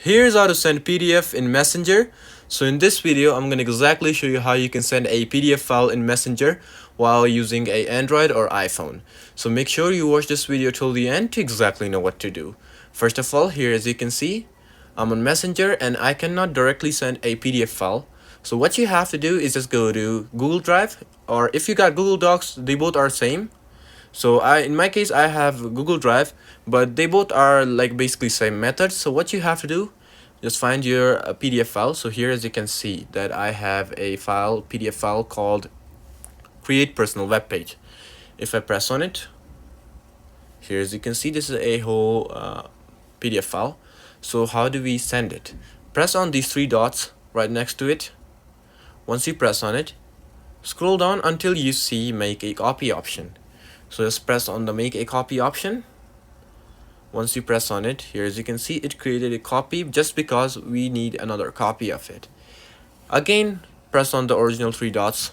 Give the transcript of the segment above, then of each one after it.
Here's how to send PDF in Messenger. So in this video, I'm going to exactly show you how you can send a PDF file in Messenger while using a Android or iPhone. So make sure you watch this video till the end to exactly know what to do. First of all, here as you can see, I'm on Messenger and I cannot directly send a PDF file. So what you have to do is just go to Google Drive, or if you got Google Docs, they both are same. So in my case, I have Google Drive, but they both are like basically same method. So what you have to do, just find your PDF file. So here as you can see that I have a file, PDF file called create personal web page. If I press on it, here as you can see, this is a whole PDF file. So how do we send it? Press on these three dots right next to it. Once you press on it, scroll down until you see make a copy option. So just press on the make a copy option. Once you press on it, here as you can see, it created a copy just because we need another copy of it. Again, press on the original three dots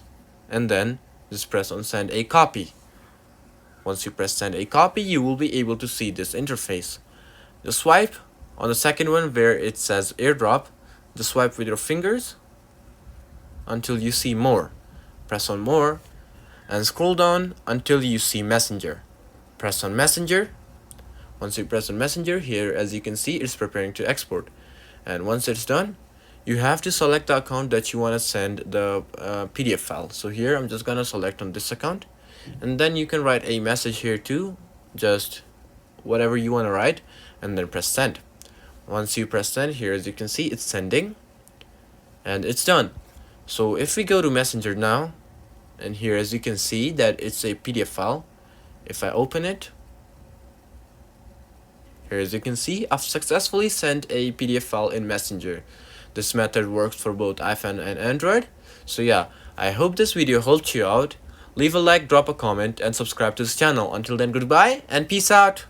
and then just press on send a copy. Once you press send a copy, you will be able to see this interface. Just swipe on the second one where it says airdrop. Just swipe with your fingers until you see more. Press on more and scroll down until you see Messenger. Press on Messenger. Once you press on Messenger, here as you can see, it's preparing to export. And once it's done, you have to select the account that you want to send the PDF file. So here I'm just gonna select on this account, and then you can write a message here too, just whatever you want to write, and then press send. Once you press send, here as you can see, it's sending and it's done. So if we go to Messenger now, and here as you can see that it's a PDF file, if I open it, here as you can see, I've successfully sent a PDF file in Messenger. This method works for both iPhone and Android. So yeah, I hope this video helped you out. Leave a like, drop a comment, and subscribe to this channel. Until then, goodbye and peace out.